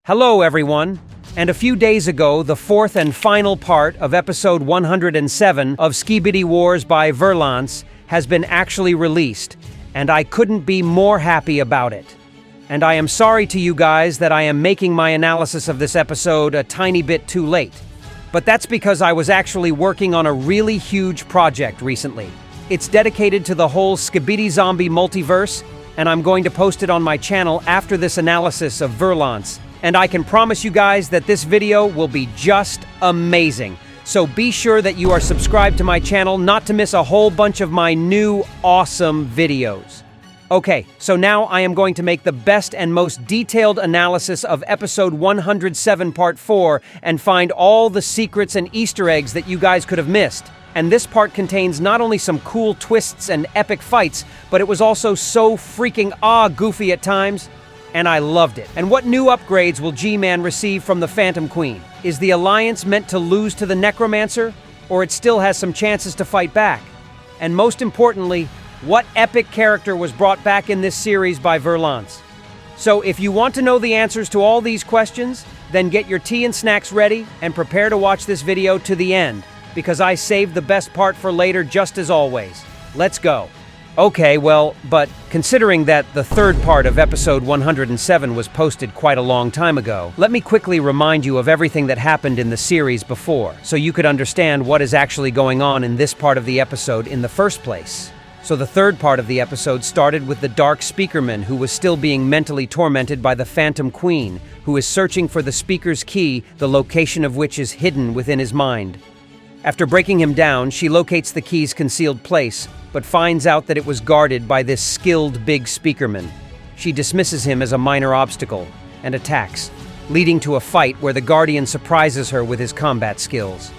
Hello everyone, and a few days ago the fourth and final part of episode 107 of Skibidi Wars by Verlance has been actually released, and I couldn't be more happy about it. And I am sorry to you guys that I am making my analysis of this episode a tiny bit too late. But that's because I was actually working on a really huge project recently. It's dedicated to the whole Skibidi zombie multiverse, and I'm going to post it on my channel after this analysis of Verlance. And I can promise you guys that this video will be just amazing. So be sure that you are subscribed to my channel not to miss a whole bunch of my new awesome videos. Okay, so now I am going to make the best and most detailed analysis of episode 107 part 4 and find all the secrets and Easter eggs that you guys could have missed. And this part contains not only some cool twists and epic fights, but it was also so freaking goofy at times. And I loved it. And what new upgrades will G-Man receive from the Phantom Queen? Is the Alliance meant to lose to the Necromancer, or it still has some chances to fight back? And most importantly, what epic character was brought back in this series by Verlance? So if you want to know the answers to all these questions, then get your tea and snacks ready and prepare to watch this video to the end, because I saved the best part for later just as always. Let's go. Okay, well, but considering that the third part of episode 107 was posted quite a long time ago, let me quickly remind you of everything that happened in the series before, so you could understand what is actually going on in this part of the episode in the first place. So the third part of the episode started with the Dark Speakerman, who was still being mentally tormented by the Phantom Queen, who is searching for the Speaker's key, the location of which is hidden within his mind. After breaking him down, she locates the key's concealed place, but finds out that it was guarded by this skilled big speakerman. She dismisses him as a minor obstacle and attacks, leading to a fight where the Guardian surprises her with his combat skills.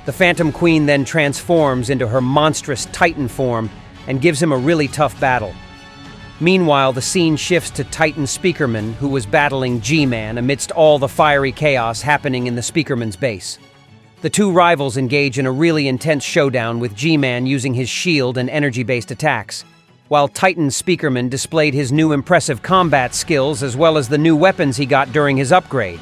The Phantom Queen then transforms into her monstrous Titan form and gives him a really tough battle. Meanwhile, the scene shifts to Titan Speakerman, who was battling G-Man amidst all the fiery chaos happening in the Speakerman's base. The two rivals engage in a really intense showdown with G-Man using his shield and energy-based attacks, while Titan Speakerman displayed his new impressive combat skills as well as the new weapons he got during his upgrade.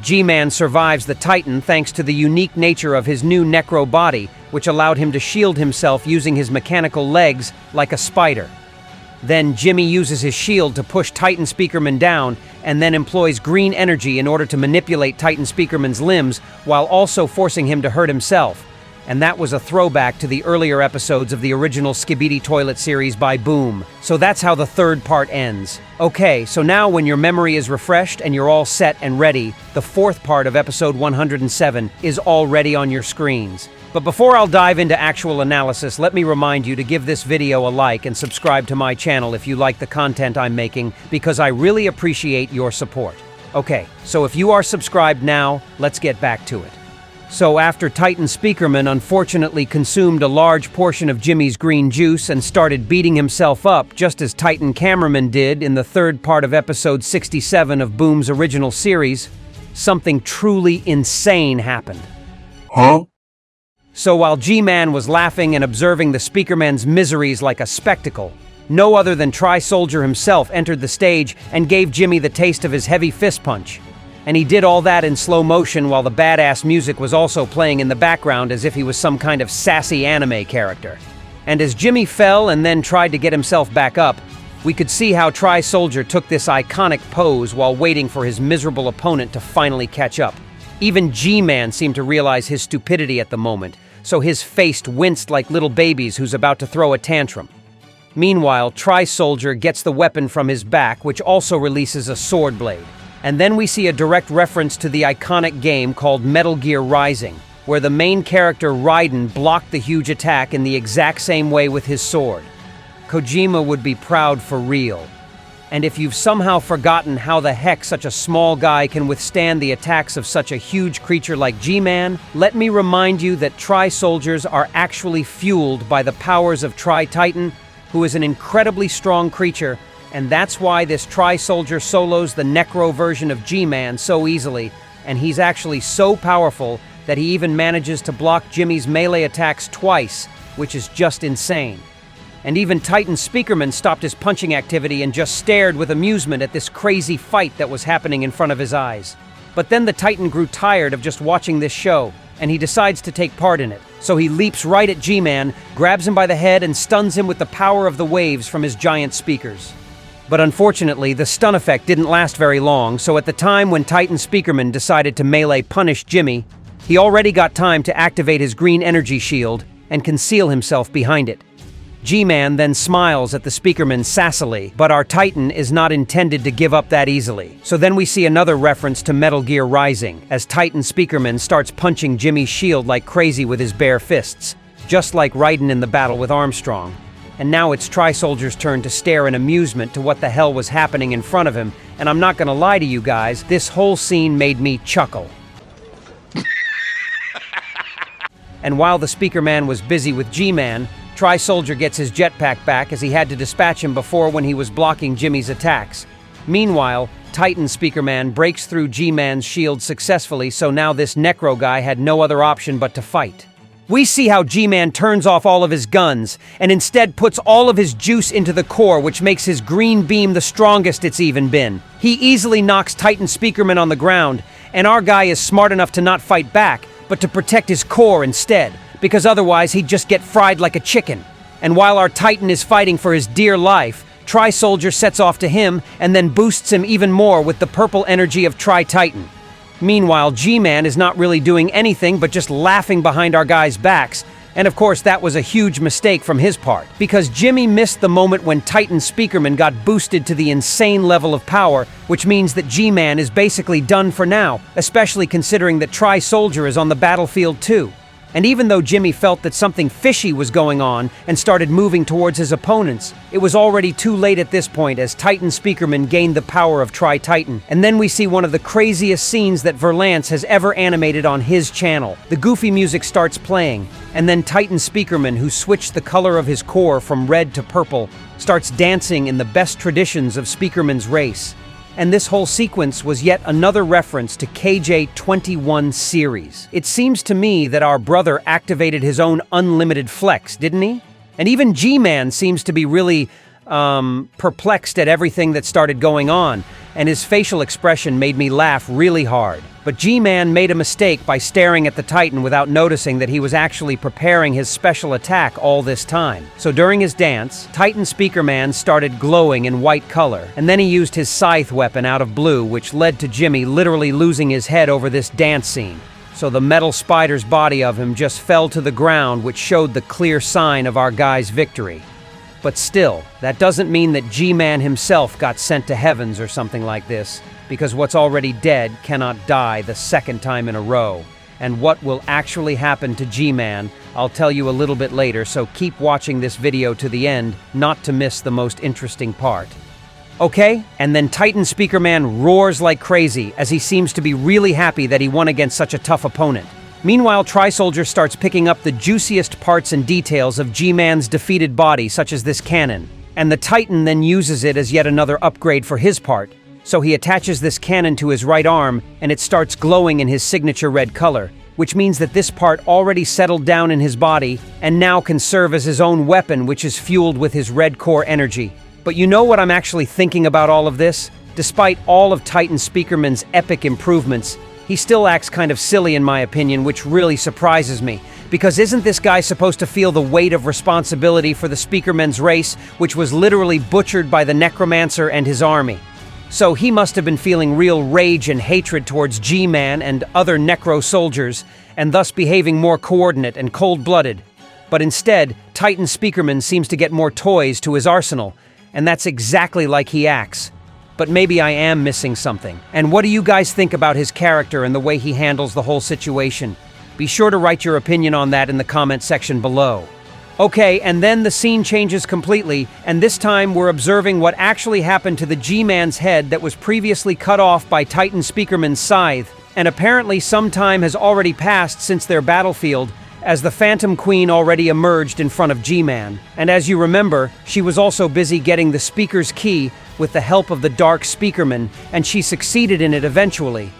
G-Man survives the Titan thanks to the unique nature of his new necro body, which allowed him to shield himself using his mechanical legs like a spider. Then Jimmy uses his shield to push Titan Speakerman down and then employs green energy in order to manipulate Titan Speakerman's limbs while also forcing him to hurt himself. And that was a throwback to the earlier episodes of the original Skibidi Toilet series by Boom. So that's how the third part ends. Okay, so now when your memory is refreshed and you're all set and ready, the fourth part of episode 107 is already on your screens. But before I'll dive into actual analysis, let me remind you to give this video a like and subscribe to my channel if you like the content I'm making, because I really appreciate your support. Okay, so if you are subscribed now, let's get back to it. So after Titan Speakerman unfortunately consumed a large portion of Jimmy's green juice and started beating himself up just as Titan Cameraman did in the third part of episode 67 of Boom's original series, something truly insane happened. Huh? So while G-Man was laughing and observing the Speakerman's miseries like a spectacle, no other than Tri-Soldier himself entered the stage and gave Jimmy the taste of his heavy fist punch. And he did all that in slow motion while the badass music was also playing in the background as if he was some kind of sassy anime character. And as Jimmy fell and then tried to get himself back up, we could see how Tri-Soldier took this iconic pose while waiting for his miserable opponent to finally catch up. Even G-Man seemed to realize his stupidity at the moment, so his face winced like little babies who's about to throw a tantrum. Meanwhile, Tri-Soldier gets the weapon from his back, which also releases a sword blade. And then we see a direct reference to the iconic game called Metal Gear Rising, where the main character Raiden blocked the huge attack in the exact same way with his sword. Kojima would be proud for real. And if you've somehow forgotten how the heck such a small guy can withstand the attacks of such a huge creature like G-Man, let me remind you that Tri-Soldiers are actually fueled by the powers of Tri-Titan, who is an incredibly strong creature, and that's why this Tri-Soldier solos the Necro version of G-Man so easily, and he's actually so powerful that he even manages to block Jimmy's melee attacks twice, which is just insane. And even Titan Speakerman stopped his punching activity and just stared with amusement at this crazy fight that was happening in front of his eyes. But then the Titan grew tired of just watching this show, and he decides to take part in it. So he leaps right at G-Man, grabs him by the head, and stuns him with the power of the waves from his giant speakers. But unfortunately, the stun effect didn't last very long, so at the time when Titan Speakerman decided to melee punish Jimmy, he already got time to activate his green energy shield and conceal himself behind it. G-Man then smiles at the Speakerman sassily, but our Titan is not intended to give up that easily. So then we see another reference to Metal Gear Rising, as Titan Speakerman starts punching Jimmy's shield like crazy with his bare fists, just like Raiden in the battle with Armstrong. And now it's Tri-Soldier's turn to stare in amusement to what the hell was happening in front of him, and I'm not gonna lie to you guys, this whole scene made me chuckle. And while the Speakerman was busy with G-Man, Tri-Soldier gets his jetpack back as he had to dispatch him before when he was blocking Jimmy's attacks. Meanwhile, Titan Speakerman breaks through G-Man's shield successfully, so now this Necro guy had no other option but to fight. We see how G-Man turns off all of his guns, and instead puts all of his juice into the core, which makes his green beam the strongest it's even been. He easily knocks Titan Speakerman on the ground, and our guy is smart enough to not fight back, but to protect his core instead, because otherwise he'd just get fried like a chicken. And while our Titan is fighting for his dear life, Tri-Soldier sets off to him and then boosts him even more with the purple energy of Tri-Titan. Meanwhile, G-Man is not really doing anything but just laughing behind our guys' backs, and of course that was a huge mistake from his part, because Jimmy missed the moment when Titan Speakerman got boosted to the insane level of power, which means that G-Man is basically done for now, especially considering that Tri-Soldier is on the battlefield too. And even though Jimmy felt that something fishy was going on and started moving towards his opponents, it was already too late at this point as Titan Speakerman gained the power of Tri-Titan. And then we see one of the craziest scenes that Verlance has ever animated on his channel. The goofy music starts playing, and then Titan Speakerman, who switched the color of his core from red to purple, starts dancing in the best traditions of Speakerman's race. And this whole sequence was yet another reference to KJ-21 series. It seems to me that our brother activated his own unlimited flex, didn't he? And even G-Man seems to be really, perplexed at everything that started going on, and his facial expression made me laugh really hard. But G-Man made a mistake by staring at the Titan without noticing that he was actually preparing his special attack all this time. So during his dance, Titan Speakerman started glowing in white color, and then he used his scythe weapon out of blue, which led to Jimmy literally losing his head over this dance scene. So the metal spider's body of him just fell to the ground, which showed the clear sign of our guy's victory. But still, that doesn't mean that G-Man himself got sent to heavens or something like this, because what's already dead cannot die the second time in a row. And what will actually happen to G-Man, I'll tell you a little bit later, so keep watching this video to the end, not to miss the most interesting part. Okay, and then Titan Speakerman roars like crazy, as he seems to be really happy that he won against such a tough opponent. Meanwhile, Tri-Soldier starts picking up the juiciest parts and details of G-Man's defeated body, such as this cannon. And the Titan then uses it as yet another upgrade for his part. So he attaches this cannon to his right arm, and it starts glowing in his signature red color, which means that this part already settled down in his body, and now can serve as his own weapon, which is fueled with his red core energy. But you know what I'm actually thinking about all of this? Despite all of Titan Speakerman's epic improvements, he still acts kind of silly in my opinion, which really surprises me. Because isn't this guy supposed to feel the weight of responsibility for the Speakerman's race, which was literally butchered by the Necromancer and his army? So he must have been feeling real rage and hatred towards G-Man and other Necro soldiers, and thus behaving more coordinate and cold-blooded. But instead, Titan Speakerman seems to get more toys to his arsenal, and that's exactly like he acts. But maybe I am missing something. And what do you guys think about his character and the way he handles the whole situation? Be sure to write your opinion on that in the comment section below. Okay, and then the scene changes completely, and this time we're observing what actually happened to the G-Man's head that was previously cut off by Titan Speakerman's scythe, and apparently some time has already passed since their battlefield, as the Phantom Queen already emerged in front of G-Man. And as you remember, she was also busy getting the Speaker's key with the help of the Dark Speakerman, and she succeeded in it eventually.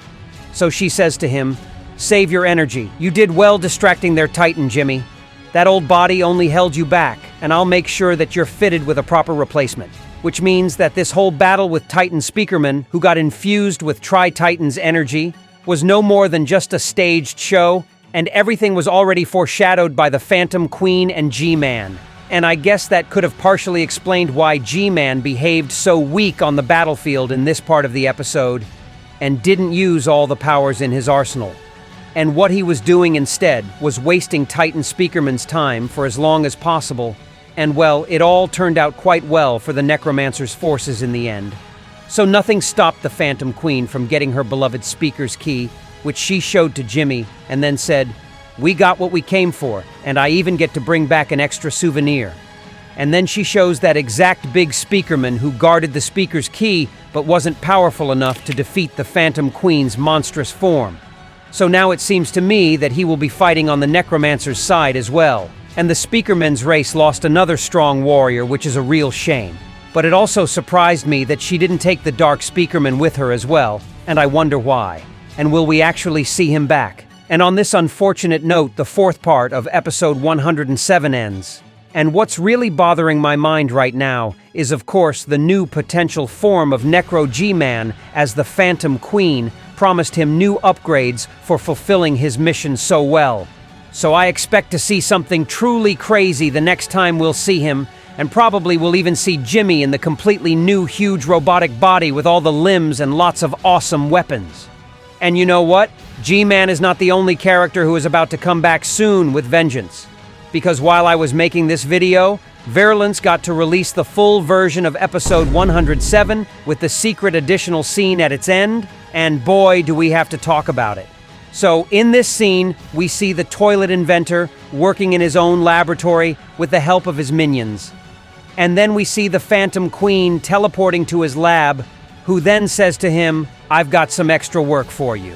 So she says to him, "Save your energy. You did well distracting their Titan, Jimmy. That old body only held you back." and I'll make sure that you're fitted with a proper replacement. Which means that this whole battle with Titan Speakerman, who got infused with Tri-Titan's energy, was no more than just a staged show, and everything was already foreshadowed by the Phantom Queen and G-Man. And I guess that could have partially explained why G-Man behaved so weak on the battlefield in this part of the episode, and didn't use all the powers in his arsenal. And what he was doing instead was wasting Titan Speakerman's time for as long as possible, and well, it all turned out quite well for the Necromancer's forces in the end. So nothing stopped the Phantom Queen from getting her beloved Speaker's key, which she showed to Jimmy, and then said, "We got what we came for, and I even get to bring back an extra souvenir." And then she shows that exact big Speakerman who guarded the Speaker's key but wasn't powerful enough to defeat the Phantom Queen's monstrous form. So now it seems to me that he will be fighting on the Necromancer's side as well. And the Speakerman's race lost another strong warrior, which is a real shame. But it also surprised me that she didn't take the Dark Speakerman with her as well, and I wonder why. And will we actually see him back? And on this unfortunate note, the fourth part of episode 107 ends. And what's really bothering my mind right now is, of course, the new potential form of Necro G-Man, as the Phantom Queen promised him new upgrades for fulfilling his mission so well. So I expect to see something truly crazy the next time we'll see him, and probably we'll even see Jimmy in the completely new huge robotic body with all the limbs and lots of awesome weapons. And you know what? G-Man is not the only character who is about to come back soon with vengeance. Because while I was making this video, Virulence got to release the full version of episode 107 with the secret additional scene at its end, and boy do we have to talk about it. So in this scene, we see the toilet inventor working in his own laboratory with the help of his minions. And then we see the Phantom Queen teleporting to his lab, who then says to him, "I've got some extra work for you.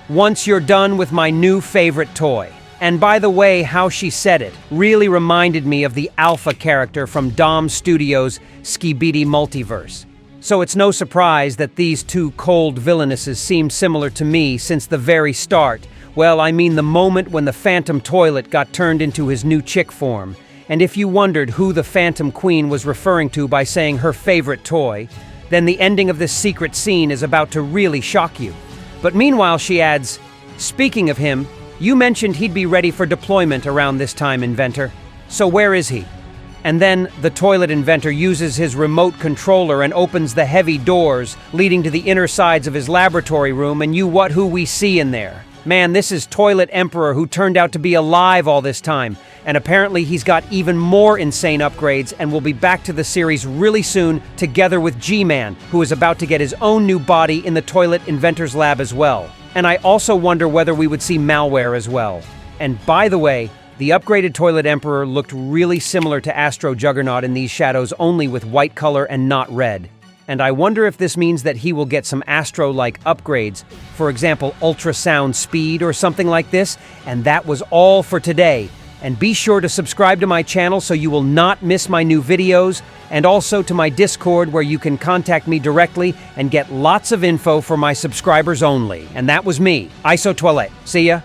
Once you're done with my new favorite toy." And by the way, how she said it really reminded me of the Alpha character from Dom Studios' Skibidi multiverse. So it's no surprise that these two cold villainesses seemed similar to me since the very start. Well, I mean the moment when the Phantom Toilet got turned into his new chick form. And if you wondered who the Phantom Queen was referring to by saying her favorite toy, then the ending of this secret scene is about to really shock you. But meanwhile, she adds, "Speaking of him, you mentioned he'd be ready for deployment around this time, Inventor. So where is he?" And then the toilet inventor uses his remote controller and opens the heavy doors leading to the inner sides of his laboratory room, and who we see in there. Man, this is Toilet Emperor, who turned out to be alive all this time. And apparently he's got even more insane upgrades and will be back to the series really soon, together with G-Man, who is about to get his own new body in the Toilet Inventor's lab as well. And I also wonder whether we would see malware as well. And by the way, the upgraded Toilet Emperor looked really similar to ASTRO Juggernaut in these shadows, only with white color and not red. And I wonder if this means that he will get some Astro-like upgrades, for example, ultrasound speed or something like this. And that was all for today. And be sure to subscribe to my channel so you will not miss my new videos, and also to my Discord where you can contact me directly and get lots of info for my subscribers only. And that was me, Iso Toilette. See ya.